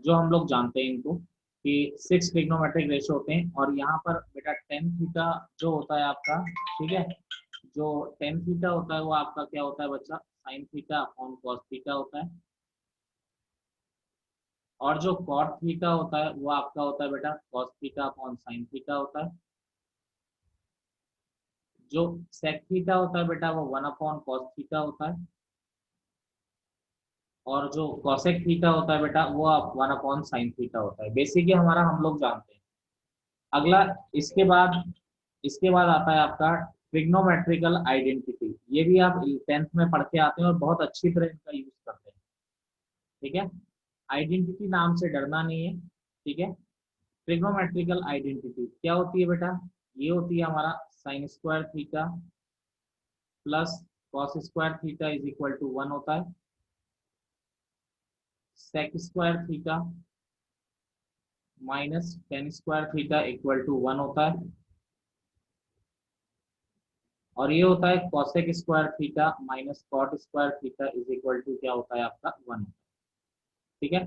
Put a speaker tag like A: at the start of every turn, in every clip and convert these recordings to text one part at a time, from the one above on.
A: जो हम लोग जानते हैं इनको कि 6 ट्रिग्नोमेट्रिक रेशियो होते हैं। और यहाँ पर बेटा टेन थीटा जो होता है आपका, ठीक है, जो टेन थीटा होता है वो आपका क्या होता है बच्चा, sign theta upon cos theta होता है। और जो कॉट थीटा होता है वो आपका होता है बेटा cos theta upon sine theta होता है। जो सेक थीटा होता है बेटा वो 1 अपॉन कॉस थीटा होता है। और जो कॉसेक थीटा होता है बेटा वो 1 अपॉन साइन थीटा होता है। बेसिक ये हमारा हम लोग जानते हैं। अगला इसके बाद आता है आपका ट्रिग्नोमेट्रिकल आइडेंटिटी। ये भी आप 10th में पढ़ के आते हैं और बहुत अच्छी तरह इनका यूज करते हैं। ठीक है, आइडेंटिटी नाम से डरना नहीं है। ठीक है, ट्रिग्नोमेट्रिकल आइडेंटिटी क्या होती है बेटा, ये होती है हमारा sine square theta plus cos square theta is equal to 1 होता है। Sec square theta minus tan square theta equal to 1 होता है। और ये होता है cosec square theta minus cot square theta is equal to क्या होता है आपका 1। ठीक है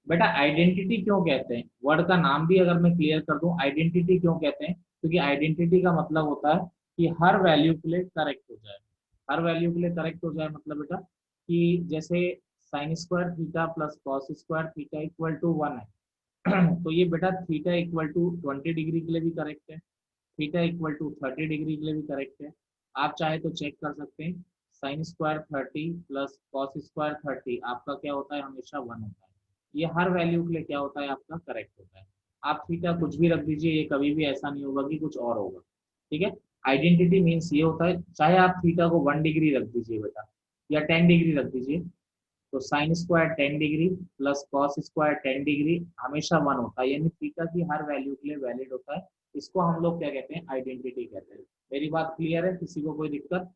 A: बेटा, आइडेंटिटी क्यों कहते हैं, वर्ड का नाम भी अगर मैं क्लियर कर दूं, आइडेंटिटी क्यों कहते हैं, क्योंकि आइडेंटिटी का मतलब होता है कि हर वैल्यू के लिए करेक्ट हो जाए। हर वैल्यू के लिए करेक्ट हो जाए मतलब बेटा कि जैसे sine square theta plus cos square theta equal to 1 है तो ये बेटा थीटा इक्वल टू 20 डिग्री के लिए भी करेक्ट है, थीटा इक्वल टू 30 डिग्री के लिए भी करेक्ट है। आप चाहे तो चेक कर सकते हैं, sine square 30 plus cos square 30 आपका क्या होता है, हमेशा 1 होता है। ये हर वैल्यू के लिए क्या होता है आपका करेक्ट होता है। आप थीटा कुछ भी रख दीजिए, ये कभी भी ऐसा नहीं होगा कि कुछ और होगा। ठीक है, आइडेंटिटी मीन्स ये होता है, चाहे आप थीटा को 1 डिग्री रख दीजिए बेटा या 10 डिग्री रख दीजिए, तो sine square 10 degree plus cos square 10 degree हमेशा 1 होता है, यानी थीटा की हर वैल्यू के लिए वैलिड होता है। इसको हम लोग क्या कहते हैं, आइडेंटिटी कहते हैं। मेरी बात क्लियर है, किसी को कोई दिक्कत?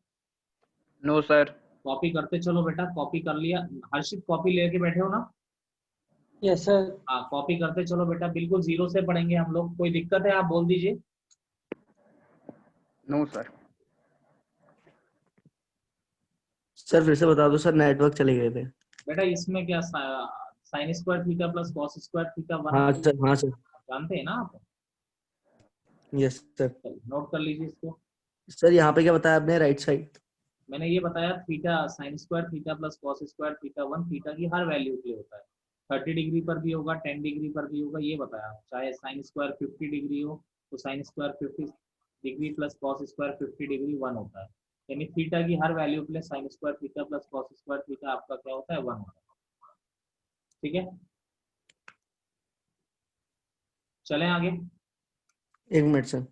B: No sir.
A: कॉपी करते चलो बेटा, कॉपी कर लिया? हर्षित कॉपी लेके बैठे हो ना?
C: Yes sir.
A: हाँ कॉपी करते चलो बेटा, बिल्कुल जीरो से पढ़ेंगे हम लोग। कोई दिक्कत है आप बोल दीजिए।
B: No sir.
D: सर फिर से बता दो सर, नेटवर्क चले गए थे।
A: बेटा इसमें क्या sign square theta plus cos square theta 1
D: हाँ सर, हाँ सर।
A: जानते हैं ना आप?
D: Yes sir.
A: नोट कर लीजिए इसको।
D: सर यहाँ पे क्या बताया आपने, राइट साइड?
A: मैंने ये बताया theta sine square theta plus cos square theta 1 theta की हर वैल्यू के लिए होता है। 30 डिग्री पर भी होगा, 10 डिग्री पर भी होगा, ये बताया। चाहे साइन स्क्वायर 50 डिग्री हो तो sine square 50 degree plus cos square 50 degree 1 होता है। यानी थीटा की हर वैल्यू के लिए sign square theta plus cos square theta आपका क्या होता है, 1 होता है। ठीक है, चलें आगे।
D: एक मिनट सर।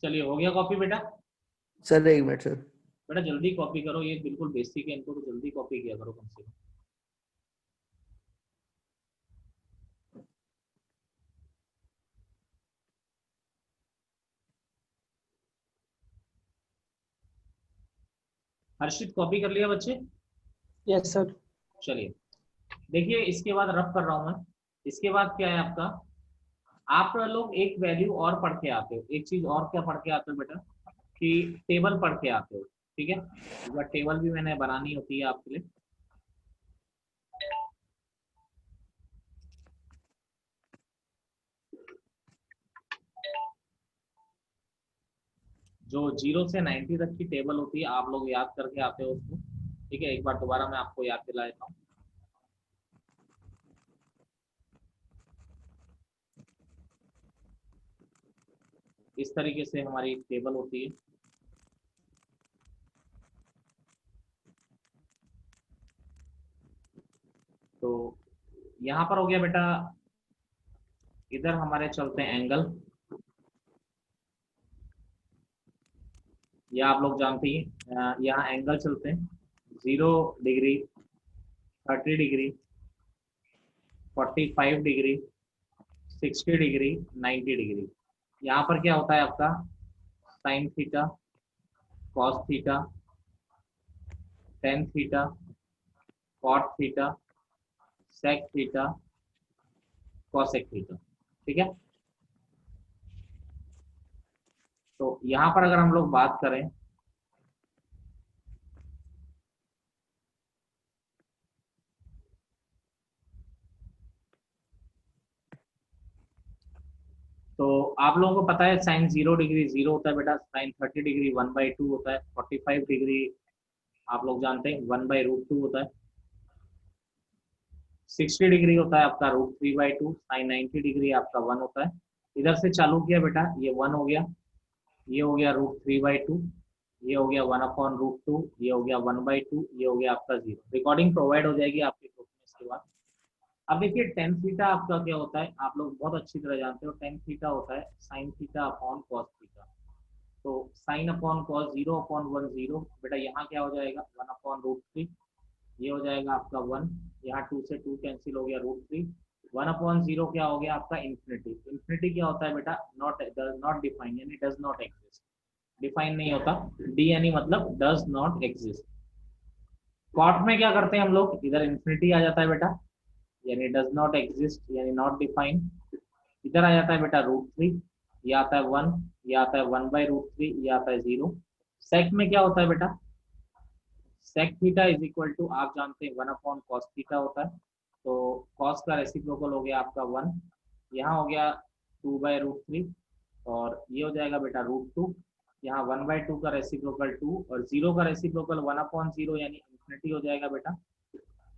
A: चलिए हो गया कॉपी बेटा?
D: सर एक मिनट सर।
A: बेटा जल्दी कॉपी करो, ये बिल्कुल बेसिक है, इनको तो जल्दी कॉपी किया करो कम से कम। हर्षित कॉपी कर लिया बच्चे?
C: Yes sir.
A: चलिए देखिए, इसके बाद रब कर रहा हूं मैं। इसके बाद क्या है आपका, आप लोग एक वैल्यू और पढ़ के आते हो, एक चीज और क्या पढ़ के आते हो बेटा, कि टेबल पढ़ के आते हो। ठीक है, एक बार टेबल भी मैंने बनानी होती है आपके लिए। जो 0 से 90 तक की टेबल होती है, आप लोग याद करके आते हो उसको। ठीक है, एक बार दोबारा मैं आपको याद दिला देता हूँ। इस तरीके से हमारी टेबल होती है। तो यहाँ पर हो गया बेटा, इधर हमारे चलते हैं एंगल, या आप लोग जानते हैं यहाँ एंगल चलते हैं 0 degree, 30 degree, 45 degree, 60 degree, 90 degree. यहाँ पर क्या होता है आपका sine theta, cos theta, tan theta, cot theta, sec theta, cosec theta. ठीक है, तो यहाँ पर अगर हम लोग बात करें तो आप लोगों को पता है साइन 0 डिग्री 0 होता है बेटा, साइन 30 डिग्री 1/2 होता है, 45 डिग्री आप लोग जानते हैं 1/√2 होता है, 60 डिग्री होता है आपका √3/2, साइन 90 डिग्री आपका 1 होता है। इधर से चालू किया बेटा, ये 1 हो गया, ये हो गया √3/2, ये हो गया 1/√2, ये हो गया 1/2, ये हो गया आपका 0। रिकॉर्डिंग प्रोवाइड हो जाएगी आपके ग्रुप में इसके बाद। अब देखिए टेन थीटा आपका क्या होता है, आप लोग बहुत अच्छी तरह जानते हो, टेन थीटा होता है sine theta upon cos theta. तो साइन अपॉन कॉस 0/1 0, बेटा यहाँ क्या हो जाएगा 1/√3, ये हो जाएगा आपका 1, यहाँ 2 से 2 कैंसिल हो गया √3, 1/0 क्या हो गया आपका इन्फिनिटी। इन्फिनिटी क्या होता है बेटा, नॉट डिफाइन, यानी डज नॉट एग्जिस्ट, डिफाइन नहीं होता, डी यानी मतलब डज नॉट एग्जिस्ट। कॉट में क्या करते हैं हम लोग, इधर इन्फिनिटी आ जाता है बेटा, यानी डज नॉट एग्जिस्ट यानी नॉट डिफाइन, इधर आ जाता है बेटा √3, ये आता है 1, ये आता है 1/√3, ये आता है 0। सेक में क्या होता है बेटा, sec theta is equal to आप जानते हैं 1/cos थीटा होता है, तो cos का रेसिप्रोकल हो गया आपका 1, यहाँ हो गया 2/√3 और ये हो जाएगा बेटा √2, यहाँ 1/2 का रेसिप्रोकल 2 और 0 का रेसिप्रोकल 1/0 यानी इन्फिनिटी हो जाएगा बेटा,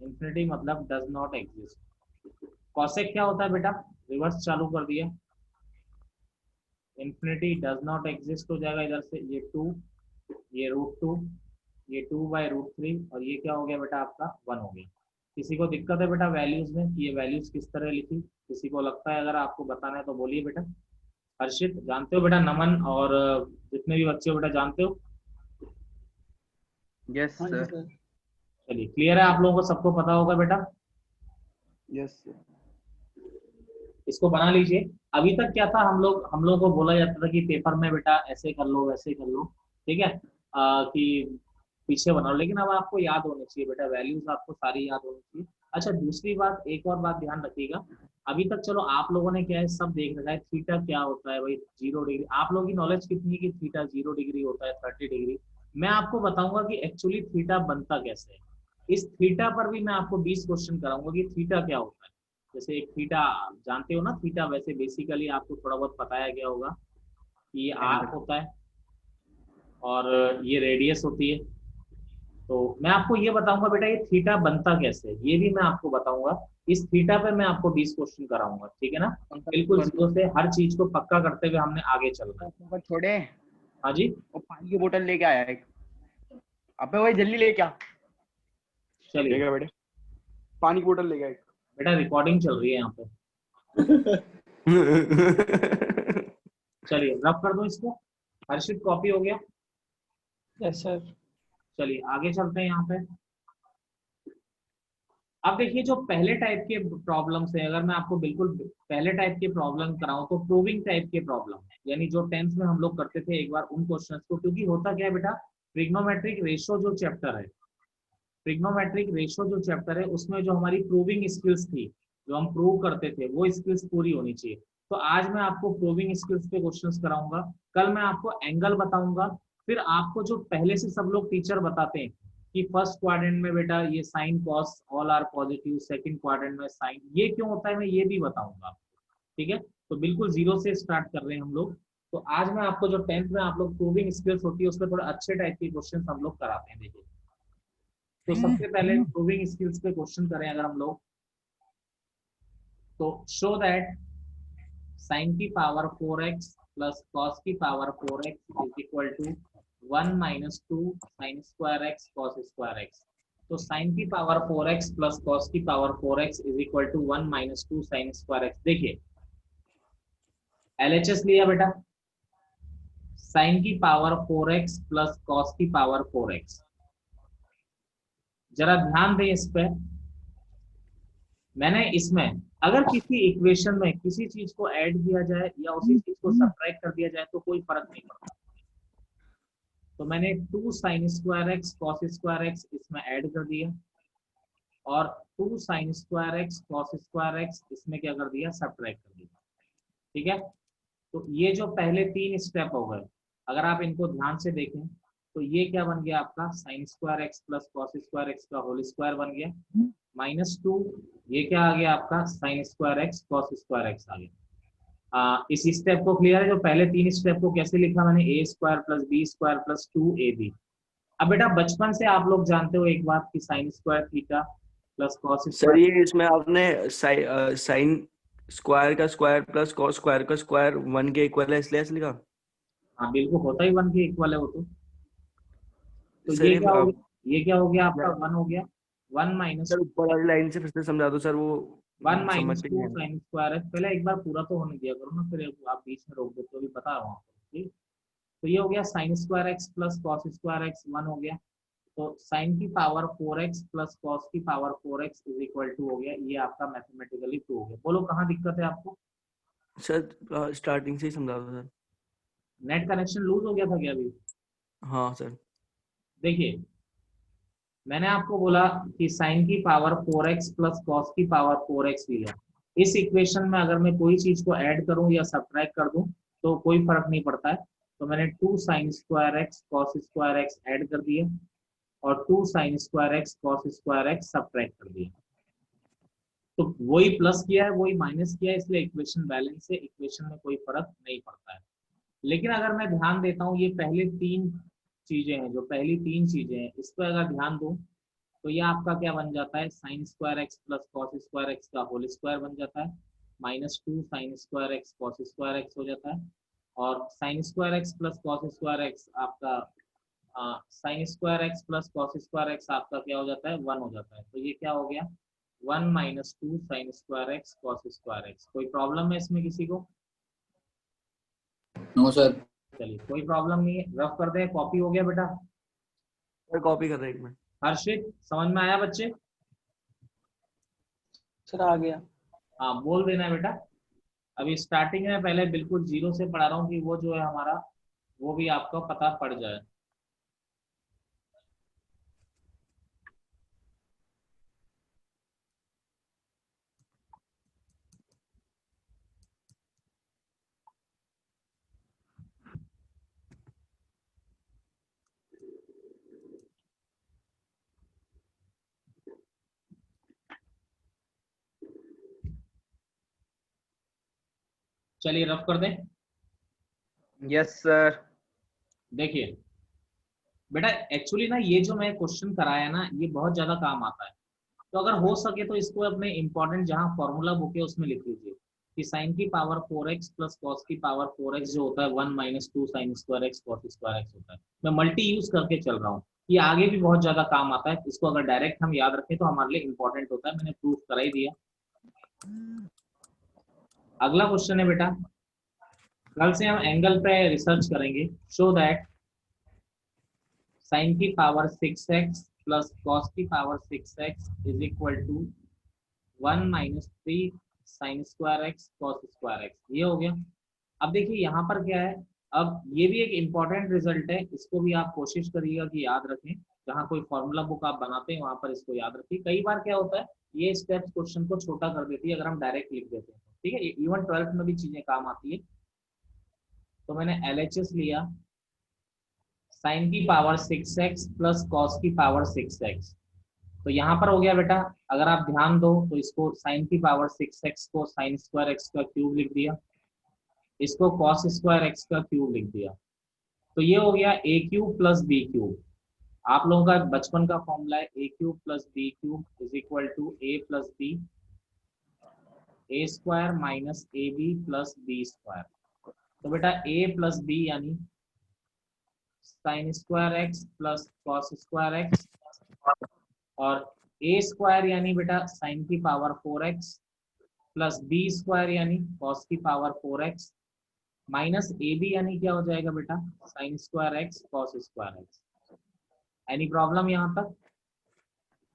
A: इन्फिनिटी मतलब डज नॉट एग्जिस्ट। कॉसेक क्या होता है बेटा, रिवर्स चालू कर दिया, इन्फिनिटी डज नॉट एग्जिस्ट हो जाएगा, इधर से ये 2, ये √2, ये 2/√3 और ये क्या हो गया बेटा आपका 1 हो गया। किसी को दिक्कत है बेटा वैल्यूज में कि ये वैल्यूज किस तरह लिखी, किसी को लगता है अगर आपको बताना है तो बोलिए बेटा। हर्षित जानते हो बेटा, नमन और जितने भी बच्चे हो बेटा जानते हो?
B: यस
C: हाँ जी
B: सर।
C: सर।
A: चलिए क्लियर है, आप लोगों को सबको पता होगा बेटा,
B: यस सर।
A: इसको बना लीजिए। अभी तक क्या था, हम लोग को बोला जाता था कि पेपर में बेटा ऐसे कर लो वैसे कर लो, ठीक है, कि पीछे बनाओ, लेकिन अब आपको याद होनी चाहिए बेटा, वैल्यूज आपको सारी याद होनी चाहिए। अच्छा दूसरी बात, एक और बात ध्यान रखिएगा, अभी तक चलो आप लोगों ने क्या है सब देख रखा है, थीटा क्या होता है भाई 0 डिग्री, आप लोगों की नॉलेज कितनी है कि थीटा 0 डिग्री होता है 30 डिग्री। मैं आपको बताऊंगा कि एक्चुअली थीटा बनता कैसे है, इस थीटा पर भी मैं आपको 20 क्वेश्चन कराऊंगा कि थीटा क्या होता है। जैसे एक थीटा जानते हो ना, थीटा वैसे बेसिकली आपको थोड़ा बहुत बताया गया होगा कि ये आर्क होता है और ये रेडियस होती है। तो मैं आपको ये बताऊंगा बेटा ये थीटा बनता कैसे है, ये भी मैं आपको बताऊंगा, इस थीटा पे मैं आपको 20 क्वेश्चन कराऊंगा, ठीक है ना, बिल्कुल जीरो से हर चीज को पक्का करते हुए हमने आगे चलना है।
B: छोड़े,
A: हाँ जी
B: वो पानी की बोतल लेके आया एक, अबे वही जल्दी लेके आ।
A: चलिए
B: लेके बेटे, पानी की बोतल लेके आ एक।
A: बेटा रिकॉर्डिंग चल रही है यहाँ पे, चलिए रब कर दो इसको। हर्षित कॉपी हो गया,
C: यस सर।
A: चलिए आगे चलते हैं यहाँ पे। अब देखिए जो पहले टाइप के प्रॉब्लम्स है, अगर मैं आपको बिल्कुल पहले टाइप के प्रॉब्लम कराऊं तो प्रूविंग टाइप के प्रॉब्लम, यानी जो 10th में हम लोग करते थे एक बार उन क्वेश्चंस को, क्योंकि होता क्या है बेटा, ट्रिग्नोमेट्रिक रेशो जो चैप्टर है, ट्रिग्नोमेट्रिक रेशो जो चैप्टर है उसमें जो हमारी प्रूविंग स्किल्स थी, जो हम प्रूव करते थे वो स्किल्स पूरी होनी चाहिए। तो आज मैं आपको प्रूविंग स्किल्स पे क्वेश्चंस कराऊंगा, कल मैं आपको एंगल बताऊंगा, फिर आपको जो पहले से सब लोग टीचर बताते हैं कि फर्स्ट क्वाड्रेंट में बेटा ये sine cos all are positive, second quadrant में साइन, ये क्यों होता है मैं ये भी बताऊंगा आपको, ठीक है। तो बिल्कुल जीरो से स्टार्ट कर रहे हैं हम लोग। तो आज मैं आपको जो 10th में आप लोग प्रूविंग स्किल्स होती है उसमें थोड़ा अच्छे टाइप के क्वेश्चन हम लोग कराते हैं। देखिए तो सबसे पहले प्रूविंग स्किल्स पे क्वेश्चन करें अगर हम लोग, तो शो दैट साइन की पावर 4x प्लस कॉस की power 4x is equal to 1 - 2 sine square x cos square x। तो साइन की पावर 4x प्लस कॉस की power 4x is equal to 1 - 2 sine square x। देखिए LHS लिया बेटा, sine की power 4x plus cos की power 4x, जरा ध्यान दें इस पे, मैंने इसमें अगर किसी इक्वेशन में किसी चीज को ऐड किया जाए या उसी चीज को सब्ट्रैक्ट कर दिया जाए तो कोई फर्क नहीं पड़ता। तो मैंने 2 sin square x cos square x इसमें ऐड कर दिया और 2 sin square x cos square x इसमें क्या कर दिया, सब्ट्रैक्ट कर दिया। ठीक है, तो ये जो पहले 3 स्टेप हो गए, अगर आप इनको ध्यान से देखें तो ये क्या बन गया आपका sin square x plus cos square x का होल स्क्वायर बन गया, -2 ये क्या आ गया आपका sin square x cos square x आ गया। इस स्टेप को क्लियर है? जो पहले 3 स्टेप को कैसे लिखा मैंने, a square plus B square plus 2ab। अब बेटा बचपन से आप लोग जानते हो एक बात कि sign square theta plus cos
D: sir
A: square.
D: ये इसमें आपने साइन स्क्वायर का स्क्वायर प्लस कॉस स्क्वायर का स्क्वायर 1 के इक्वल है इसलिए ऐसे लिखा।
A: हाँ बिल्कुल होता ही 1 के इक्वल है वो तो
D: सर
A: ये
D: ये
A: क्या हो गया, ये क्या हो गया आपका 1 हो गया, 1 माइनस
D: सर ऊपर वाली लाइन से फिर से समझा दो सर, वो
A: 1
D: समझ
A: माइनस
D: में नहीं
A: 2
D: आया।
A: Sign square x. पहले एक बार पूरा तो होने दिया करो ना, फिर आप बीच में रोक देते हो, अभी बता रहा हूँ आपको। ठीक, तो ये हो गया sine square x plus cos square x 1 हो गया, तो साइन की पावर 4x प्लस कॉस की power 4x is equal to हो गया, ये आपका मैथमेटिकली प्रूव हो गया। बोलो कहाँ दिक्कत है आपको?
D: सर स्टार्टिंग से ही समझा दो सर।
A: नेट कनेक्शन लूज हो गया था क्या अभी?
D: हाँ सर।
A: देखिए मैंने आपको बोला कि साइन की पावर 4x प्लस कॉस की पावर 4x लिया। इस इक्वेशन में अगर मैं कोई चीज को ऐड करूं या सब्ट्रैक्ट कर दूं तो कोई फर्क नहीं पड़ता है। तो मैंने 2 sine square x cos square x add कर दिया और 2 sine square x cos square x subtract कर दिया। तो वही प्लस किया है वही माइनस किया है, इसलिए इक्वेशन बैलेंस है, इक्वेशन में कोई फर्क नहीं पड़ता है। लेकिन अगर मैं ध्यान देता हूँ ये पहले 3 चीजें हैं, जो पहली 3 चीजें हैं इस पर अगर ध्यान दूं तो ये आपका क्या बन जाता है, sine square x plus cos square x का होल स्क्वायर बन जाता है, -2 sine square x cos square x हो जाता है, और sine square x plus cos square x आपका sine square x plus cos square x आपका क्या हो जाता है, 1 हो जाता है। तो ये क्या हो गया 1 -2 sine square x cos square x. कोई प्रॉब्लम है इसमें किसी को?
E: No sir.
A: चलिए कोई प्रॉब्लम नहीं है, रफ कर दे। कॉपी हो गया बेटा?
D: सर कॉपी कर रहे हैं एक मिनट।
A: हर्षित समझ में आया बच्चे?
C: सर आ गया।
A: हाँ बोल देना है बेटा। अभी स्टार्टिंग में पहले बिल्कुल जीरो से पढ़ा रहा हूँ कि वो जो है हमारा वो भी आपको पता पड़ जाए। चलिए रफ कर दें।
B: Yes sir.
A: देखिए बेटा एक्चुअली ना ये जो मैं क्वेश्चन कराया ना ये बहुत ज्यादा काम आता है, तो अगर हो सके तो इसको अपने इंपॉर्टेंट जहाँ फॉर्मूला बुक है उसमें लिख लीजिए कि साइन की पावर 4x प्लस कॉस की पावर 4x जो होता है 1 -2 sine square x cos square x होता है। मैं मल्टी यूज करके चल रहा हूँ, ये आगे भी बहुत ज्यादा काम आता है। इसको अगर डायरेक्ट हम याद रखें तो हमारे लिए इंपॉर्टेंट होता है, मैंने प्रूफ करा ही दिया। अगला क्वेश्चन है बेटा, कल से हम एंगल पे रिसर्च करेंगे। शो दैट साइन की पावर 6x प्लस कॉस की power 6x is equal to 1 -3 sine square x cos square x. ये हो गया। अब देखिए यहाँ पर क्या है, अब ये भी एक इम्पॉर्टेंट रिजल्ट है, इसको भी आप कोशिश करिएगा कि याद रखें। जहाँ कोई फॉर्मूला बुक आप बनाते हैं वहां पर इसको याद रखिए। कई बार क्या होता है ये स्टेप्स क्वेश्चन को छोटा कर देती है अगर हम डायरेक्ट लिख देते हैं। ठीक है, इवन 12th में भी चीजें काम आती है। तो मैंने LHS लिया साइन की पावर 6x प्लस कॉस की पावर 6x। तो यहाँ पर हो गया बेटा, अगर आप ध्यान दो तो इसको साइन की पावर 6x को साइन स्क्वायर एक्स का क्यूब लिख दिया, इसको कॉस स्क्वायर एक्स का क्यूब लिख दिया। तो ये हो गया A cube plus B cube. आप लोगों का बचपन का फॉर्मूला है A cube plus B cube is equal to A plus B, A square minus A B plus B square. तो बेटा ए प्लस बी यानी sine square x plus cos square x, और ए स्क्वायर यानी बेटा sine की power 4x plus B square यानी cos की power 4x minus A B यानी क्या हो जाएगा बेटा sine square x cos square x. Any problem यहाँ तक?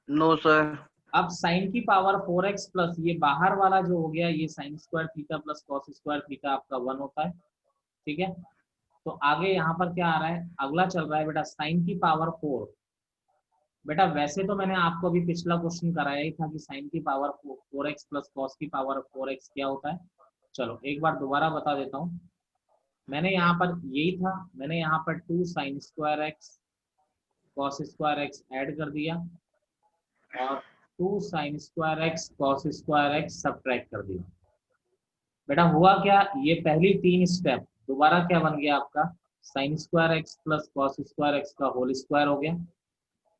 B: No sir.
A: अब साइन की पावर 4x प्लस ये बाहर वाला जो हो गया ये sine square theta plus cos square theta आपका 1 होता है। ठीक है, तो आगे यहाँ पर क्या आ रहा है, अगला चल रहा है बेटा साइन की पावर 4। बेटा वैसे तो मैंने आपको अभी पिछला क्वेश्चन कराया ही था कि साइन की पावर 4x प्लस कॉस की पावर 4x क्या होता है। चलो एक बार दोबारा बता देता हूँ। मैंने यहाँ पर यही था, मैंने यहाँ पर 2 sine square x cos square x add कर दिया और 2 sine square x cos square x subtract कर दिया। बेटा हुआ क्या, ये पहली 3 स्टेप दोबारा क्या बन गया आपका, sine square x plus cos square x का होल स्क्वायर हो गया,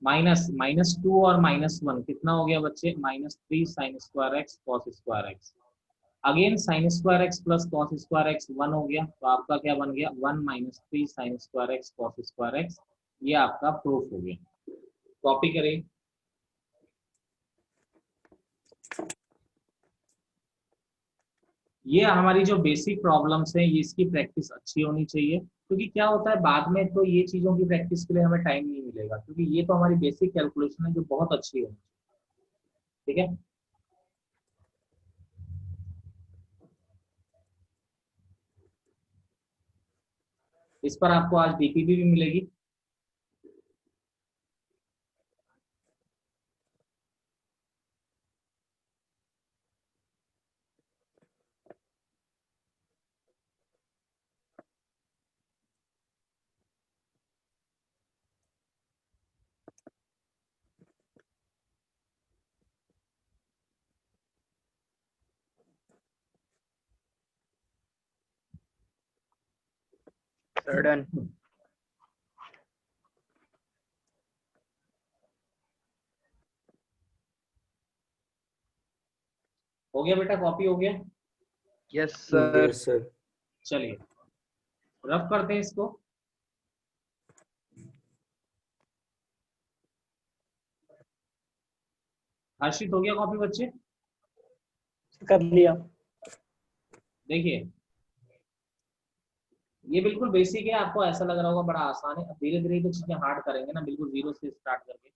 A: माइनस -2 और -1 कितना हो गया बच्चे, -3 sine square x cos square x. Again sine square x plus cos square x 1 हो गया, तो आपका क्या बन गया 1 - 3 sine square x cos square x. ये आपका प्रूफ हो गया। कॉपी करें। ये हमारी जो बेसिक प्रॉब्लम्स हैं ये इसकी प्रैक्टिस अच्छी होनी चाहिए, क्योंकि क्या होता है बाद में तो ये चीजों की प्रैक्टिस के लिए हमें टाइम नहीं मिलेगा, क्योंकि ये तो हमारी बेसिक कैलकुलेशन है जो बहुत अच्छी होनी चाहिए। ठीक है, इस पर आपको आज डीपीबी भी मिलेगी।
B: Sir done.
A: हो गया बेटा, कॉपी हो गया।
B: Yes sir.
D: Yes sir.
A: चलिए रफ करते हैं इसको। हर्षित हो गया कॉपी बच्चे?
C: कर लिया।
A: देखिए ये बिल्कुल बेसिक है, आपको ऐसा लग रहा होगा बड़ा आसान है, धीरे धीरे तो चीजें हार्ड करेंगे ना, बिल्कुल जीरो से स्टार्ट करके।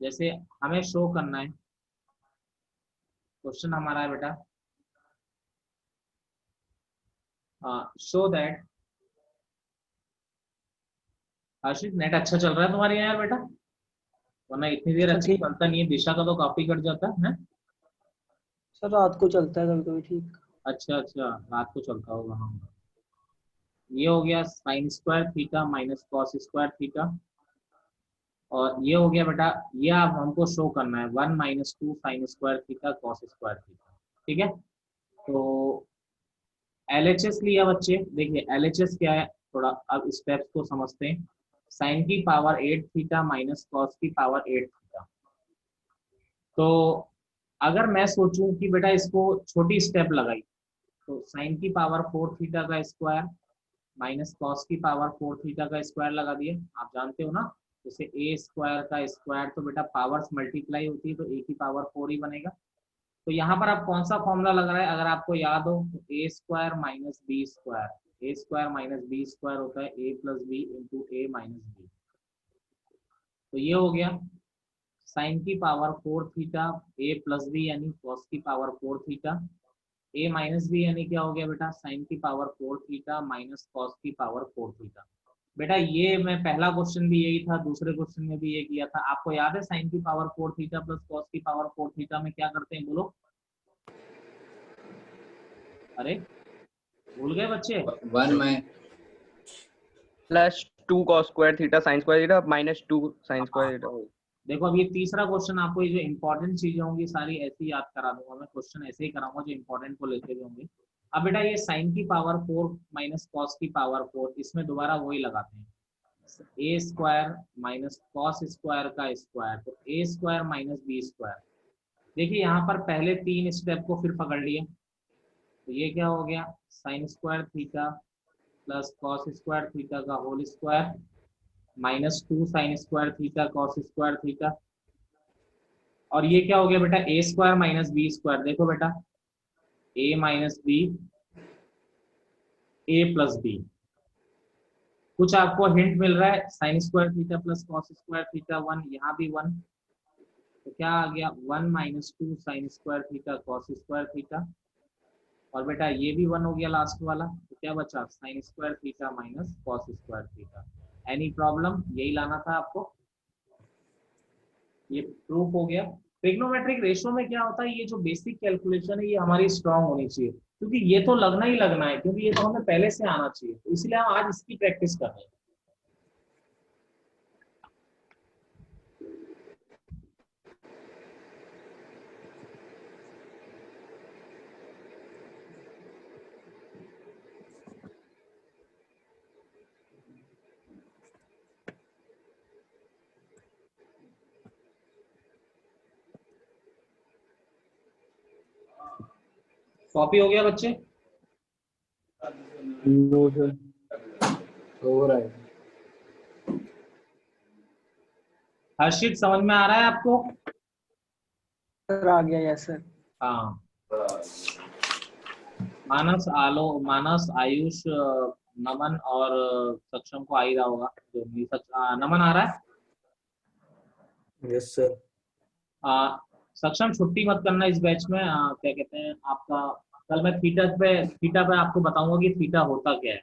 A: जैसे हमें शो करना है, क्वेश्चन हमारा है बेटा शो दैट, हर्षित नेट अच्छा चल रहा है तुम्हारे यहाँ यार बेटा, वरना इतनी देर
C: सर
A: अच्छा
C: ठीक,
A: चलता नहीं है, दिशा का तो कॉपी कट जाता है।
C: सर रात को चलता है कभी कभी ठीक।
A: अच्छा अच्छा, रात को चलता होगा। हाँ, ये हो गया sine square theta minus cos square theta, और ये हो गया बेटा, ये आप हमको शो करना है 1 - 2 sine square theta cos square theta. ठीक है, तो एलएचएस लिया बच्चे। देखिए एलएचएस क्या है, थोड़ा अब स्टेप्स को समझते हैं। साइन की पावर 8 थीटा माइनस कॉस की पावर 8 थीटा। तो अगर मैं सोचूं कि बेटा इसको छोटी स्टेप लगाई, तो साइन की पावर 4 थीटा का स्क्वायर माइनस कॉस की पावर 4 थीटा का स्क्वायर लगा दिए। आप जानते हो ना, जैसे ए स्क्वायर का स्क्वायर तो बेटा पावर्स मल्टीप्लाई होती है, तो ए की पावर 4 ही बनेगा। तो यहाँ पर आप कौन सा फॉर्मूला लग रहा है, अगर आपको याद हो तो A square minus B square, A square minus B square होता है ए प्लस बी इंटू ए माइनस बी। तो ये हो गया साइन की पावर 4 थीटा ए प्लस बी यानी कॉस की पावर 4 थीटा, ए माइनस बी यानी क्या हो गया बेटा साइन की पावर 4 थीटा माइनस कॉस की पावर 4 थीटा। बेटा ये मैं पहला क्वेश्चन भी यही था, दूसरे क्वेश्चन में भी ये किया था, आपको याद है साइन की पावर 4 थीटा प्लस कॉस की पावर 4 थीटा में क्या करते हैं बोलो? अरे भूल गए बच्चे?
E: 1 में
B: +2 cos square theta sin square theta -2 sin square theta.
A: देखो अब ये तीसरा क्वेश्चन, आपको ये जो इंपॉर्टेंट चीजें होंगी सारी ऐसी याद करा दूंगा मैं, क्वेश्चन ऐसे ही कराऊंगा जो इंपॉर्टेंट को लेते हुए होंगे। अब बेटा ये साइन की पावर 4 माइनस कॉस की पावर 4, इसमें दोबारा वही लगाते हैं, ए स्क्वायर माइनस कॉस स्क्वायर का स्क्वायर, तो A square minus B square. देखिए यहाँ पर पहले 3 स्टेप को फिर पकड़ लिए, तो ये क्या हो गया sine square theta plus cos square theta का whole square -2 sine square theta cos square theta, और ये क्या हो गया बेटा A square minus B square. देखो बेटा A minus B A plus B, कुछ आपको हिंट मिल रहा है, sine square theta plus cos square theta 1, यहाँ भी 1, तो क्या आ गया 1 minus 2 sine square theta cos square theta, और बेटा ये भी 1 हो गया लास्ट वाला, तो क्या बचा sign square theta minus cos square theta. Any problem? यही लाना था आपको, ये प्रूफ हो गया। ट्रिग्नोमेट्रिक रेशियो में क्या होता है, ये जो बेसिक कैलकुलेशन है ये हमारी स्ट्रांग होनी चाहिए, क्योंकि ये तो लगना ही लगना है, क्योंकि ये तो हमें पहले से आना चाहिए, तो इसलिए हम आज इसकी प्रैक्टिस कर रहे हैं। कॉपी हो गया बच्चे?
C: नो सर, हो रहा है।
A: हर्षित समझ में आ रहा है आपको?
C: सर आ गया, यस सर।
A: हाँ, मानस आयुष नमन और सक्षम को आ ही रहा होगा, जो भी नमन आ रहा है।
D: Yes sir.
A: सक्षम छुट्टी मत करना इस बैच में, क्या कहते हैं आपका, कल मैं थीटा पे आपको बताऊंगा कि थीटा होता क्या है।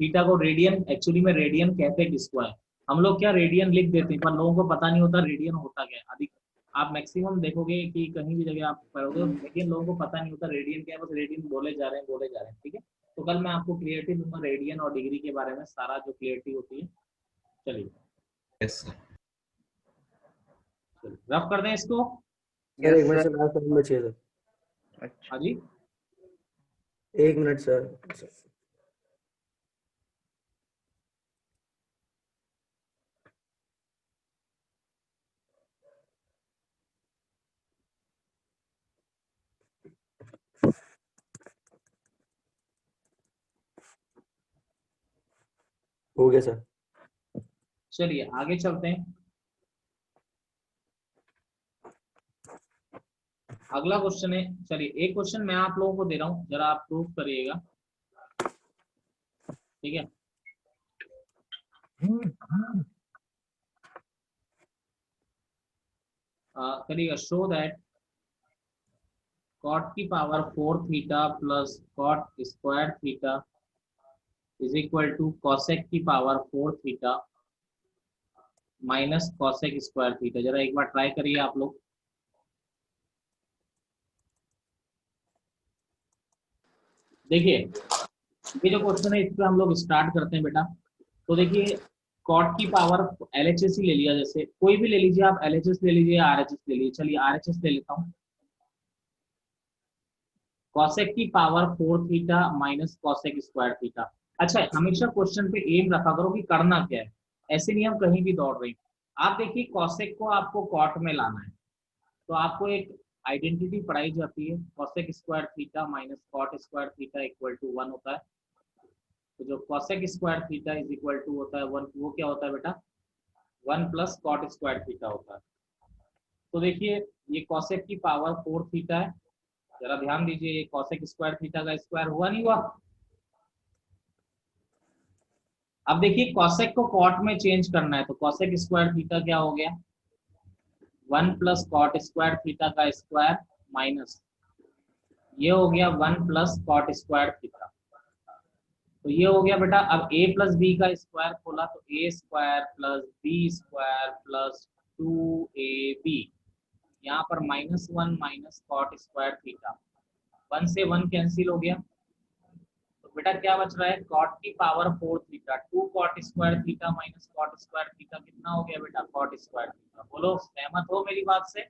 A: थीटा को रेडियन, एक्चुअली में रेडियन कहते किसको है, हम लोग क्या रेडियन लिख देते हैं, पर लोगों को पता नहीं होता रेडियन होता क्या है। अधिक आप मैक्सिमम देखोगे कि कहीं भी जगह आप पढ़ोगे, लेकिन लोगों को पता नहीं होता रेडियन क्या है, बस रेडियन बोले जा रहे हैं। ठीक है, तो कल मैं आपको क्लियरिटी दूंगा रेडियन और डिग्री के बारे में, सारा जो क्लियरिटी होती है। चलिए रफ कर दें इसको।
D: सर एक
B: yes
D: minute
B: sir.
D: Sir, last number चाहिए सर।
B: अच्छा
A: हाँ जी,
D: 1 मिनट सर। हो गया सर।
A: चलिए आगे चलते हैं। अगला क्वेश्चन है, चलिए एक क्वेश्चन मैं आप लोगों को दे रहा हूँ, जरा आप प्रूफ करिएगा। ठीक है, करिएगा। शो दैट cot की power 4 theta plus cot square theta is equal to cosec की power 4 theta minus cosec square theta. जरा एक बार ट्राई करिए आप लोग। देखिए ये जो क्वेश्चन है इस पे हम लोग स्टार्ट करते हैं बेटा। तो देखिए कॉट की पावर LHS ही ले लिया, जैसे कोई भी ले लीजिए आप, LHS ले लीजिए या RHS ले लीजिए। चलिए RHS ले लेता हूँ। कॉसेक की power 4 theta minus cosec square theta. अच्छा, हमेशा क्वेश्चन पे एम रखा करो कि करना क्या है, ऐसे नहीं हम कहीं भी दौड़ रहे हैं। आप देखिए कॉसेक को आपको कॉट में लाना है, तो आपको एक आइडेंटिटी पढ़ाई जाती है, cosec square theta minus cot square theta equal to 1 होता है। तो जो cosec square theta is equal to होता है 1, वो क्या होता है बेटा 1 प्लस कॉट स्क्वायर थीटा होता है। तो देखिए ये कॉसेक की पावर 4 थीटा है, जरा ध्यान दीजिए, कॉसेक स्क्वायर थीटा का स्क्वायर हुआ नहीं हुआ। अब देखिए कॉसेक को कॉट में चेंज करना है, तो कॉसेक स्क्वायर थीटा क्या हो गया 1 प्लस कॉट स्क्वायर थीटा का स्क्वायर माइनस ये हो गया 1 प्लस कॉट स्क्वायर थीटा। तो ये हो गया बेटा। अब a प्लस बी का स्क्वायर खोला तो a square plus B square plus 2ab, यहाँ पर -1 माइनस कॉट स्क्वायर थीटा, 1 से 1 कैंसिल हो गया। तो बेटा क्या बच रहा है कॉट की power 4 theta, 2 cot square theta minus cot square theta कितना हो गया बेटा कॉट स्क्वायर थीटा। बोलो सहमत हो मेरी बात से?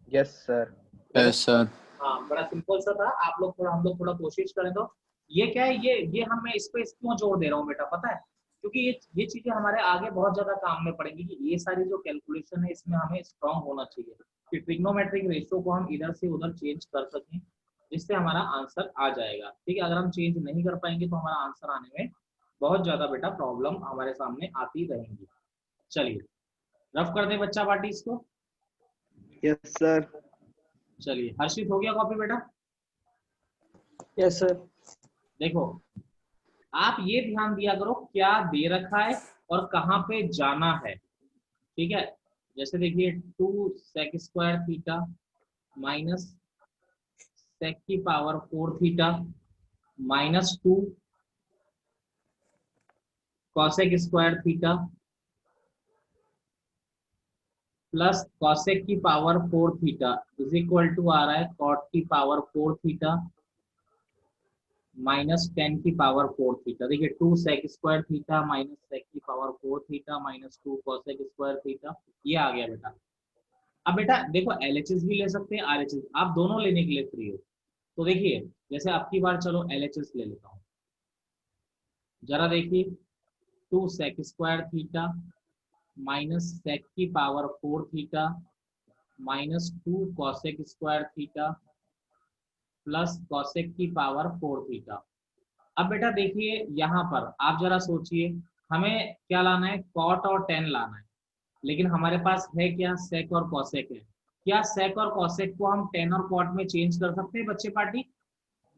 B: Yes sir.
E: Yes sir.
A: हाँ बड़ा सिंपल सा था। आप लोग थोड़ा, हम लोग थोड़ा कोशिश करें तो ये क्या है, ये हम मैं इस पे क्यों जोर दे रहा हूँ बेटा पता है, क्योंकि ये चीजें हमारे आगे बहुत ज्यादा काम में पड़ेंगी कि ये सारी जो कैलकुलेशन है इसमें हमें स्ट्रांग होना चाहिए कि ट्रिग्नोमेट्रिक रेशियो को हम इधर से उधर चेंज कर सकें, जिससे हमारा आंसर आ जाएगा। ठीक है, अगर हम चेंज नहीं कर पाएंगे तो हमारा आंसर आने में बहुत ज्यादा बेटा प्रॉब्लम हमारे सामने आती रहेंगी। चलिए रफ कर दे बच्चा पार्टी इसको।
B: Yes sir.
A: चलिए हर्षित हो गया कॉपी बेटा?
C: Yes sir.
A: देखो आप ये ध्यान दिया करो क्या दे रखा है और कहाँ पे जाना है। ठीक है, जैसे देखिए 2 sec square theta minus sec की power 4 theta minus 2 cosec square theta plus cosec की power 4 theta is equal to आ रहा है cot की पावर 4 थीटा माइनस 10 की पावर 4 थीटा। देखिए 2 sec square theta minus sec की power 4 theta minus 2 cosec square theta, ये आ गया बेटा। अब बेटा देखो LHS भी ले सकते हैं RHS, आप दोनों लेने के लिए फ्री हो। तो देखिए जैसे आपकी बार चलो LHS ले लेता हूँ, जरा देखिए 2 sec square theta minus sec की power 4 theta minus 2 cosec square theta plus cosec की पावर 4 थीटा। अब बेटा देखिए यहाँ पर आप जरा सोचिए, हमें क्या लाना है, cot और tan लाना है, लेकिन हमारे पास है क्या, sec और cosec है। क्या sec और cosec को हम tan और cot में चेंज कर सकते हैं बच्चे पार्टी?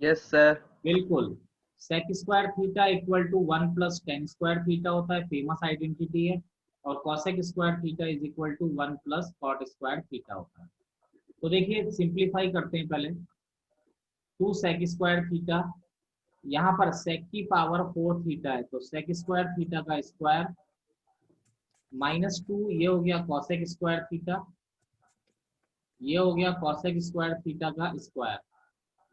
B: Yes sir.
A: बिल्कुल। sec square theta equal to 1 plus tan square theta होता है, फेमस आइडेंटिटी है। और cosec square theta is equal to 1 plus cot square theta होता है। तो देखिए सिंप्लीफाई करते हैं पहले। 2 sec स्क्वायर थीटा, यहाँ पर sec की पावर 4 थीटा है तो sec स्क्वायर थीटा का स्क्वायर माइनस 2, ये हो गया cosec स्क्वायर थीटा, ये हो गया cosec स्क्वायर थीटा का स्क्वायर।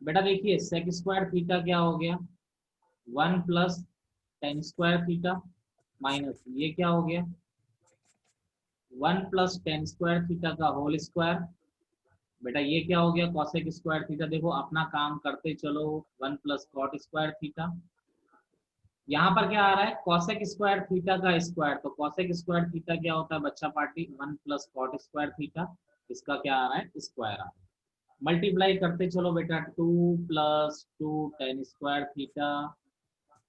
A: बेटा देखिए sec स्क्वायर थीटा क्या हो गया, 1 plus tan square theta minus ये क्या हो गया 1 प्लस tan स्क्वायर थीटा का होल स्क्वायर। बेटा ये क्या हो गया cosec स्क्वायर थीटा, देखो अपना काम करते चलो, 1 प्लस cot स्क्वायर थीटा। यहाँ पर क्या आ रहा है cosec स्क्वायर थीटा का स्क्वायर, तो cosec स्क्वायर थीटा क्या होता है बच्चा party, 1 plus cot square theta, इसका क्या आ रहा है स्क्वायर आ रहा है। मल्टीप्लाई करते चलो बेटा, 2 प्लस 2 tan स्क्वायर थीटा,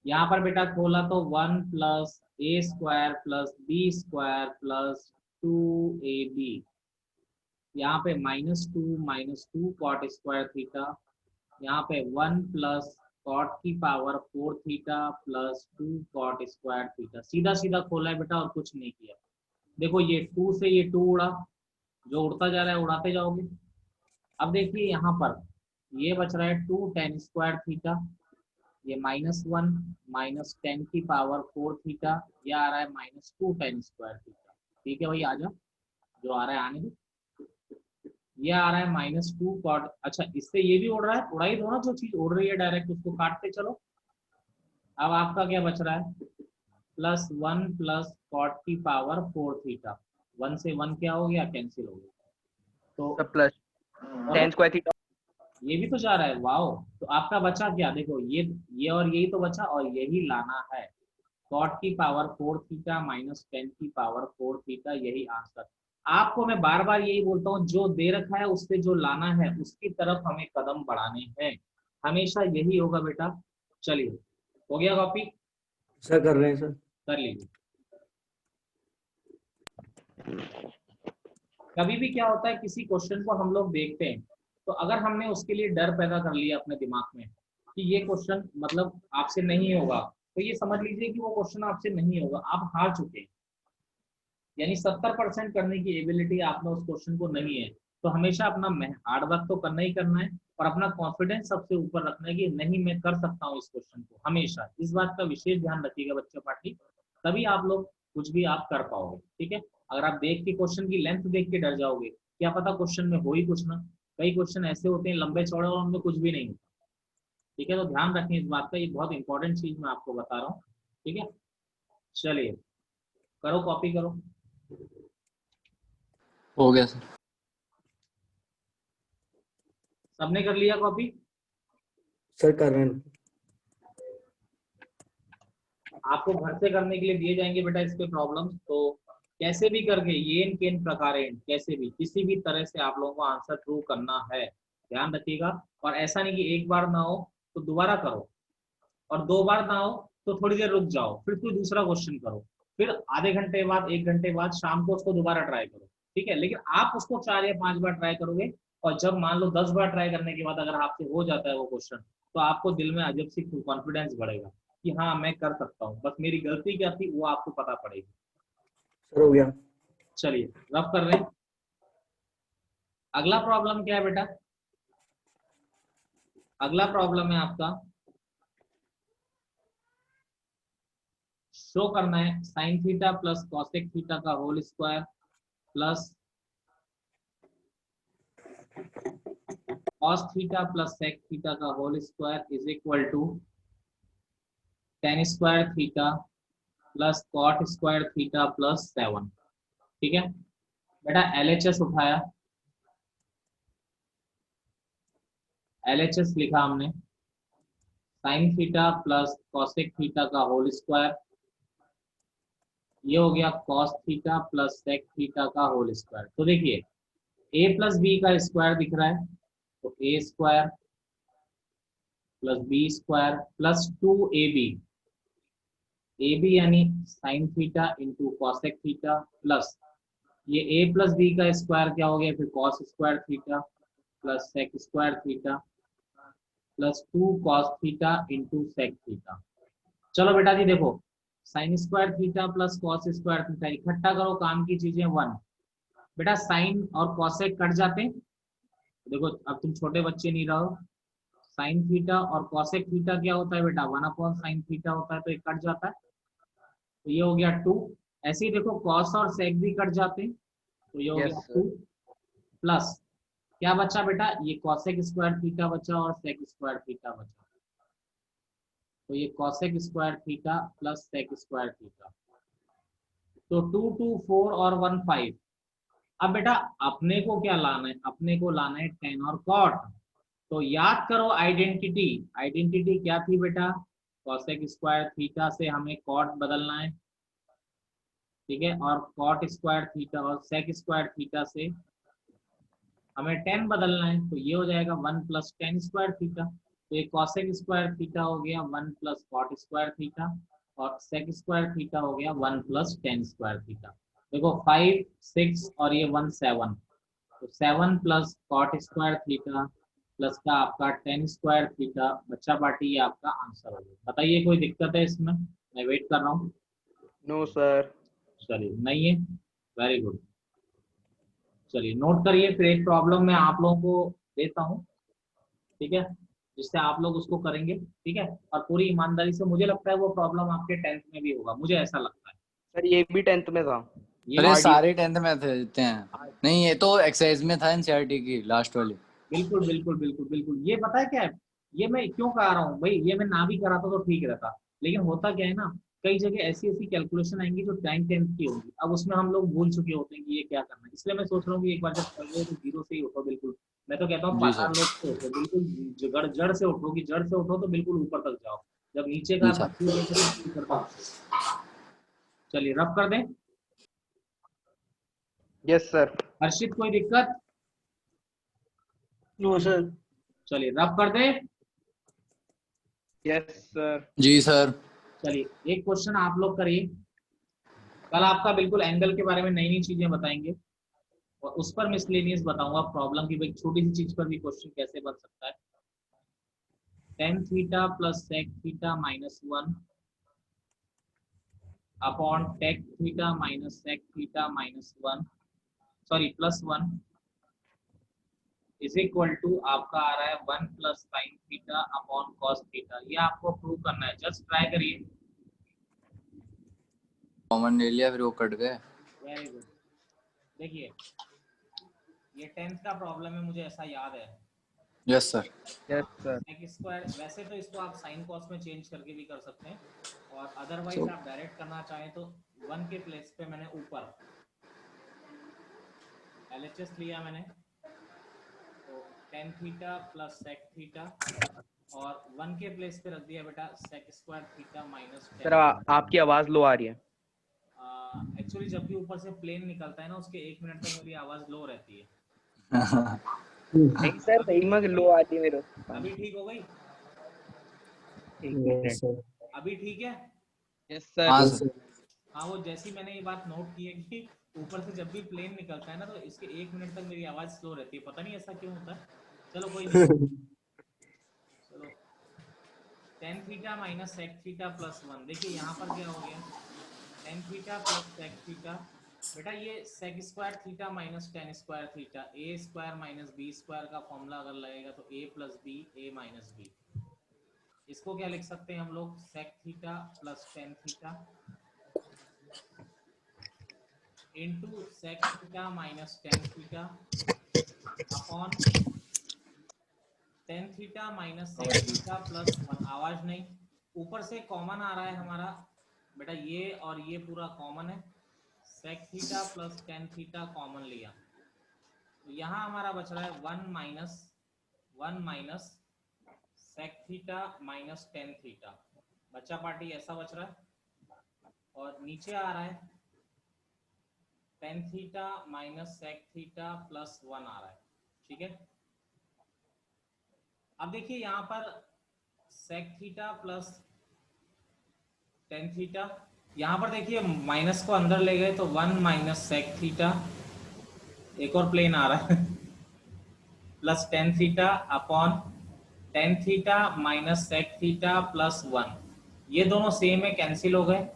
A: यहाँ पर बेटा खोला तो 1 plus a square plus b square plus 2ab, यहाँ पे -2 cot स्क्वायर थीटा, यहाँ पे 1 प्लस cot की power 4 theta plus 2 cot square theta. सीधा सीधा खोला है बेटा और कुछ नहीं किया। देखो ये 2 से ये 2 उड़ा, जो उड़ता जा रहा है उड़ाते जाओगे। अब देखिए यहाँ पर ये बच रहा है 2 tan स्क्वायर थीटा, ये -1 माइनस 10 की पावर 4 थीटा, ये आ रहा है -2 tan स्क्वायर थीटा। ठीक है भाई, आ जाओ, जो आ रहा है आने दो। ये आ रहा है -2 cot, अच्छा इससे ये भी उड़ रहा है, उड़ा ही दो ना, जो चीज उड़ रही है डायरेक्ट उसको काटते चलो। अब आपका क्या बच रहा है, प्लस 1 प्लस cot की पावर 4 थीटा, 1 से 1 क्या हो गया, कैंसिल हो गया। तो
B: सब प्लस tan स्क्वायर थीटा।
A: ये भी तो जा रहा है, वाओ। तो आपका बचा क्या, देखो ये और यही तो बचा, और यही लाना है, cot की पावर 4 थीटा माइनस 10 की पावर 4 थीटा, यही आंसर। आपको मैं बार बार यही बोलता हूँ, जो दे रखा है उससे जो लाना है उसकी तरफ हमें कदम बढ़ाने हैं, हमेशा यही होगा बेटा। चलिए हो गया कॉपी,
D: सर कर रहे हैं सर।
A: कर लीजिए। कभी भी क्या होता है, किसी क्वेश्चन को हम लोग देखते हैं तो अगर हमने उसके लिए डर पैदा कर लिया अपने दिमाग में कि ये क्वेश्चन मतलब आपसे नहीं होगा, तो ये समझ लीजिए कि वो क्वेश्चन आपसे नहीं होगा, आप हार चुके हैं। यानी 70% करने की एबिलिटी आप में उस क्वेश्चन को नहीं है। तो हमेशा अपना हार्ड वर्क तो करना ही करना है, और अपना कॉन्फिडेंस सबसे ऊपर रखना है कि नहीं मैं कर सकता हूँ इस क्वेश्चन को। हमेशा इस बात का विशेष ध्यान रखिएगा बच्चों पार्टी, तभी आप लोग कुछ भी आप कर पाओगे। ठीक है, अगर आप देख के क्वेश्चन की लेंथ देख के डर जाओगे, क्या पता क्वेश्चन में हो ही कुछ ना। कई क्वेश्चन ऐसे होते हैं लंबे चौड़े और उनमें कुछ भी नहीं होता। ठीक है, तो ध्यान रखें इस बात का, ये बहुत इंपॉर्टेंट चीज मैं आपको बता रहा हूँ। ठीक है, चलिए करो, कॉपी करो।
E: हो गया सर।
A: सबने कर लिया कॉपी?
D: सर कर रहे हैं।
A: आपको घर से करने के लिए दिए जाएंगे बेटा इसके प्रॉब्लम्स, तो कैसे भी करके येन केन प्रकारेण कैसे भी किसी भी तरह से आप लोगों को आंसर प्रूव करना है, ध्यान रखिएगा। और ऐसा नहीं कि एक बार ना हो तो दोबारा करो, और 2 बार ना हो तो थोड़ी देर रुक जाओ, फिर कोई दूसरा क्वेश्चन करो, फिर आधे घंटे बाद 1 घंटे बाद शाम को उसको दोबारा ट्राई करो। ठीक है, लेकिन आप उसको 4 या 5 बार ट्राई करोगे, और जब मान लो 10 बार ट्राई करने के बाद अगर आपसे हो जाता है वो क्वेश्चन, तो आपको दिल में अजब सी कॉन्फिडेंस बढ़ेगा कि हाँ मैं कर सकता हूँ, बस मेरी गलती क्या थी वो आपको पता पड़ेगी।
D: सर हो गया।
A: चलिए रफ कर रहे हैं। अगला प्रॉब्लम क्या है बेटा? अगला प्रॉब्लम है आपका, शो करना है sine theta plus cosec theta का whole square plus cos theta plus sec theta का whole square is equal to tan square theta plus cot square theta plus 7। ठीक है बेटा, एलएचएस उठाया, एलएचएस लिखा हमने sine theta plus cosec theta का whole square, ये हो गया cos theta plus sec theta का होल स्क्वायर। तो देखिए a प्लस बी का स्क्वायर दिख रहा है, तो A square plus B square plus 2ab, A B यानी sine theta into cosec theta plus ये a प्लस बी का स्क्वायर क्या हो गया फिर cos square theta plus sec square theta plus 2 cos theta into sec theta. चलो बेटा जी देखो, sine square theta plus cos square theta इकट्ठा करो, काम की चीजें 1। बेटा साइन और कॉसेक कट जाते हैं, देखो अब तुम छोटे बच्चे नहीं रहो, साइन थीटा और कॉसेक थीटा क्या होता है बेटा 1 अपॉन साइन थीटा होता है, तो एक कट जाता है, तो ये हो गया 2। ऐसे ही देखो कॉस और सेक भी कट जाते हैं, तो ये हो
B: यस
A: गया
B: सर।
A: 2 प्लस क्या बचा बेटा, ये कॉसेक स्क्वायर थीटा बचा और सेक स्क्वायर थीटा बचा, तो ये cosec square theta plus sec square theta, तो 2 2 4 और 1 5। अब बेटा अपने को क्या लाना है, अपने को लाना है टेन और कॉट। तो याद करो आइडेंटिटी, आइडेंटिटी क्या थी बेटा, कॉसेक स्क्वायर थीटा से हमें कॉट बदलना है, ठीक है, और कॉट स्क्वायर थीटा और सेक स्क्वायर थीटा से हमें टेन बदलना है, तो ये हो जाएगा 1 प्लस टेन स्क्वायर थीटा। तो ये कॉसेक स्क्वायर थीटा हो गया 1 प्लस कॉट स्क्वायर थीटा और सेक स्क्वायर थीटा हो गया 1 प्लस टेन स्क्वायर थीटा। देखो 5 6 और ये 1 7, तो 7 plus cot square theta plus का आपका टेन स्क्वायर थीटा बच्चा पार्टी, ये आपका आंसर हो गया। बताइए कोई दिक्कत है इसमें, मैं वेट कर रहा हूँ।
B: No sir.
A: चलिए नहीं है, वेरी गुड। चलिए नोट करिए, फिर एक प्रॉब्लम मैं आप लोगों को देता हूँ, ठीक है, जिससे आप लोग उसको करेंगे, ठीक है, और पूरी ईमानदारी से। मुझे लगता है वो प्रॉब्लम आपके 10th में भी होगा, मुझे ऐसा लगता है।
B: सर ये भी 10th में था।
A: ये
E: अरे
A: भी
E: सारे 10th में थे हैं। नहीं ये तो एक्सरसाइज में था एनसीईआरटी की लास्ट वाली।
A: बिल्कुल बिल्कुल बिल्कुल बिल्कुल, ये पता है क्या है, ये मैं क्यों कह रहा हूँ भाई, ये मैं ना भी कराता तो ठीक रहता, लेकिन होता क्या है ना, कई जगह ऐसी ऐसी कैलकुलेशन आएंगी जो 10th की होंगी, अब उसमें हम लोग भूल चुके होते हैं कि ये क्या करना है, इसलिए मैं सोच रहा हूँ कि एक बार जब कर रहे हो तो जीरो से ही उठो बिल्कुल। मैं तो कहता हूँ
E: जी
A: पाताल
E: सर।
A: लोक से उठो बिल्कुल, जड़ जड़ से उठो, कि जड़ से उठो तो बिल्कुल ऊपर तक जाओ, जब नीचे का
E: जी सर।
A: भूल गए तो ऊपर तक। चलिए रब कर दें।
B: Yes sir.
A: हर्षित कोई दिक्कत?
C: No sir.
A: चलिए रब कर दें।
B: Yes sir.
E: जी सर।
A: चलिए एक क्वेश्चन आप लोग करिए, कल आपका बिल्कुल एंगल के बारे में नई नई चीजें बताएंगे और उस पर मिसलेनियस बताऊंगा प्रॉब्लम की, भाई छोटी सी चीज पर भी क्वेश्चन कैसे बन सकता है। Tan theta plus sec theta minus 1 upon tan theta minus sec theta minus 1, sorry plus 1 is equal to आपका आ रहा है 1 plus sine theta upon cos theta. ये आपको प्रूव करना है, जस्ट ट्राई करिए।
E: कॉमन ले लिया फिर वो कट गए।
A: Very good. देखिए ये 10th का प्रॉब्लम है, मुझे ऐसा याद है।
E: Yes sir.
B: Yes sir.
A: Sec square, वैसे तो इसको आप साइन कॉस में चेंज करके भी कर सकते हैं, और अदरवाइज
E: So-
A: आप डायरेक्ट करना चाहें तो 1 के प्लेस पे मैंने ऊपर एलएचएस लिया मैंने, तो tan theta plus sec theta, और 1 के प्लेस पे रख दिया बेटा sec square theta minus
B: sir आपकी आवाज लो आ रही है।
A: एक्चुअली जब भी ऊपर से प्लेन निकलता है ना, उसके 1 मिनट तक मेरी आवाज लो रहती है।
B: नहीं सर सही में लो आ रही है मेरे।
A: अभी ठीक हो गई?
B: एक मिनट।
A: अभी ठीक है?
B: Yes sir.
E: हाँ सर।
A: हाँ, वो जैसी मैंने ये बात नोट की है कि ऊपर से जब भी प्लेन निकलता है ना, तो इसके 1 मिनट तक मेरी आवाज स्लो रहती है, पता नहीं ऐसा क्यों होता है। चलो कोई नहीं। चलो tan theta minus sec theta plus 1, देखिए यहाँ पर क्या हो गया, tan theta plus sec theta बेटा ये sec square theta minus tan square theta, A square minus B square का फॉर्मूला अगर लगेगा तो a plus B A minus B. इसको क्या लिख सकते हैं हम लोग, sec theta plus tan theta into sec theta minus tan theta upon tan theta minus sec theta plus one. आवाज नहीं, ऊपर से कॉमन आ रहा है हमारा बेटा, ये और ये पूरा कॉमन है, sec theta plus tan theta common लिया, तो यहाँ हमारा बच रहा है one minus sec theta minus tan theta, बच्चा पार्टी ऐसा बच रहा है, और नीचे आ रहा है tan theta minus sec theta plus one आ रहा है। ठीक है, अब देखिए यहाँ पर sec theta plus tan theta, यहाँ पर देखिए माइनस को अंदर ले गए तो वन माइनस sec थीटा, एक और प्लेन आ रहा है plus tan theta upon tan theta minus sec theta plus one. ये दोनों सेम है, कैंसिल हो गए,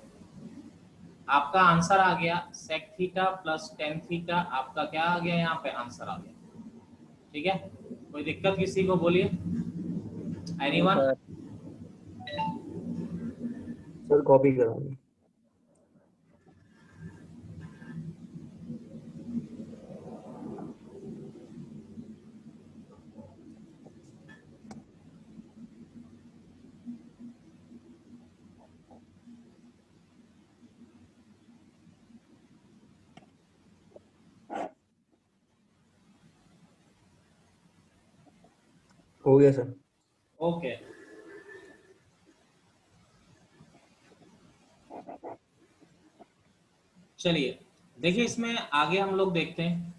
A: आपका आंसर आ गया sec theta plus tan theta, आपका क्या आ गया यहाँ पे, आंसर आ गया। ठीक है, कोई दिक्कत किसी को, बोलिए एनीवन।
D: सर कॉपी कराऊंगा। हो गया सर।
A: ओके, चलिए देखिए इसमें आगे हम लोग देखते हैं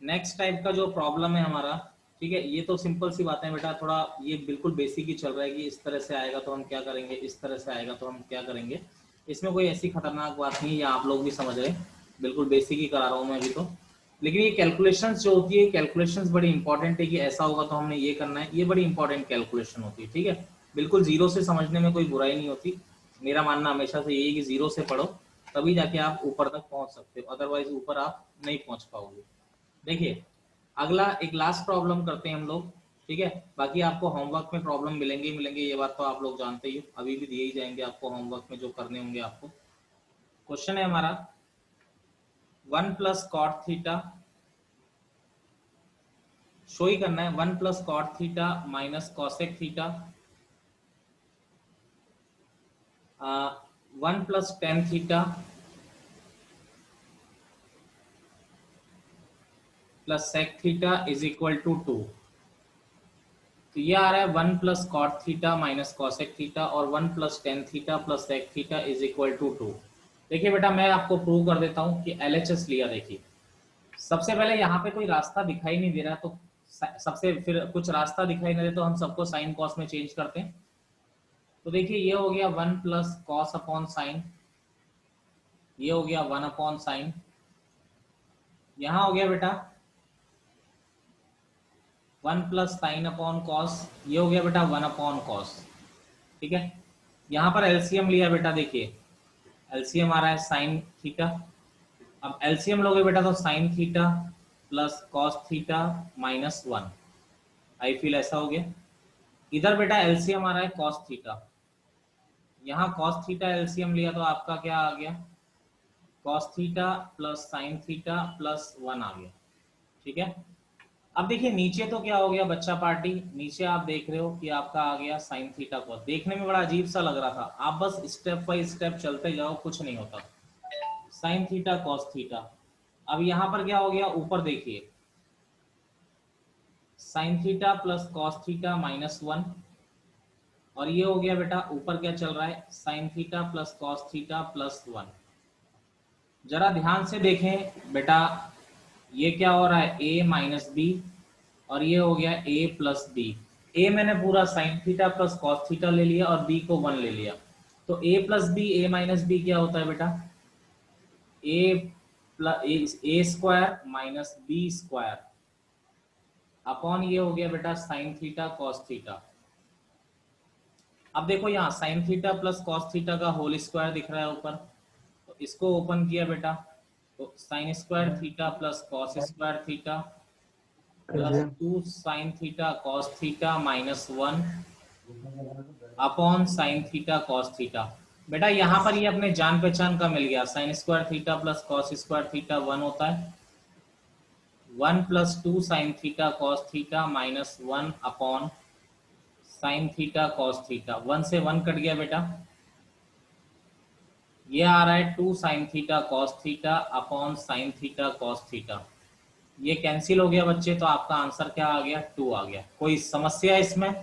A: नेक्स्ट टाइप का जो प्रॉब्लम है हमारा। ठीक है, ये तो सिंपल सी बातें बेटा, थोड़ा ये बिल्कुल बेसिक ही चल रहा है कि इस तरह से आएगा तो हम क्या करेंगे, इस तरह से आएगा तो हम क्या करेंगे। इसमें कोई ऐसी खतरनाक बात नहीं है, आप लोग भी समझ रहे, बिल्कुल बेसिक ही करा रहा हूँ मैं अभी तो। लेकिन ये कैलकुलेशंस जो होती है, कैलकुलेशंस बड़ी इंपॉर्टेंट है कि ऐसा होगा तो हमने ये करना है, ये बड़ी इंपॉर्टेंट कैलकुलेशन होती है। ठीक है, बिल्कुल जीरो से समझने में कोई बुराई नहीं होती, मेरा मानना हमेशा से यही है कि जीरो से पढ़ो तभी जाके आप ऊपर तक पहुंच सकते हो, अदरवाइज ऊपर आप नहीं पहुंच पाओगे। देखिए अगला एक लास्ट प्रॉब्लम करते हैं हम लोग। ठीक है, बाकी आपको होमवर्क में प्रॉब्लम मिलेंगे ही मिलेंगे, ये बात तो आप लोग जानते ही हो, अभी भी दिए ही जाएंगे आपको होमवर्क में जो करने होंगे आपको। क्वेश्चन है हमारा one plus cot theta, show ही करना है, one plus cot theta minus cosec theta, one plus tan theta plus sec theta is equal to two. तो ये आ रहा है one plus cot theta minus cosec theta और one plus tan theta plus sec theta is equal to two. देखिए बेटा मैं आपको प्रूव कर देता हूँ कि LHS लिया। देखिए सबसे पहले यहाँ पे कोई रास्ता दिखाई नहीं दे रहा, तो सबसे फिर कुछ रास्ता दिखाई नहीं दे तो हम सबको साइन कॉस में चेंज करते हैं। तो देखिए ये हो गया one plus cos upon sine, ये हो गया वन अपॉन साइन, यहाँ हो गया बेटा one plus sine upon cos, ये हो गया बेटा वन अपॉन कॉस। ठीक है, यहाँ पर एलसीएम लिया बेटा, देखिए एलसीएम आ रहा है साइन थीटा, अब एलसीएम लोगे बेटा तो sine theta plus cos theta minus one, I feel ऐसा हो गया। इधर बेटा एलसीएम आ रहा है कॉस थीटा, यहाँ कॉस थीटा एलसीएम लिया तो आपका क्या आ गया, cos theta plus sine theta plus one आ गया। ठीक है, अब देखिए नीचे तो क्या हो गया बच्चा पार्टी, नीचे आप देख रहे हो कि आपका आ गया साइन थीटा कॉस, देखने में बड़ा अजीब सा लग रहा था, आप बस स्टेप बाय स्टेप चलते जाओ, कुछ नहीं होता, साइन थीटा कॉस थीटा। अब यहाँ पर क्या हो गया, ऊपर देखिए sign theta plus cos theta minus one, और ये हो गया बेटा ऊपर क्या चल रहा है, sine theta plus cos theta plus one. जरा ध्यान से देखें बेटा, ये क्या हो रहा है, a माइनस बी, और ये हो गया a प्लस बी। a मैंने पूरा sign theta plus cos theta ले लिया और b को वन ले लिया, तो a plus B, a minus B क्या होता है बेटा, a square minus B square upon ये हो गया बेटा साइन थीटा कॉस थीटा। अब देखो यहाँ sign theta plus cos theta का होल स्क्वायर दिख रहा है ऊपर, तो इसको ओपन किया बेटा तो sign square theta plus cos square theta plus 2 sign theta cos theta minus 1 upon sine theta cos theta. बेटा यहाँ पर ये अपने जान पहचान का मिल गया, sine square theta plus cos square theta 1 होता है, 1 plus 2 sign theta cos theta minus 1 upon sine theta cos theta. 1 से 1 कट गया बेटा, ये आ रहा है 2 sign theta cos theta upon sine theta cos theta. ये कैंसिल हो गया बच्चे, तो आपका आंसर क्या आ गया? 2 आ गया। कोई समस्या है इसमें?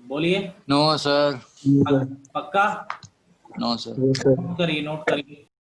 A: बोलिए।
E: No sir.
A: पक्का?
E: No sir.
A: नोट करिए, नोट करिए।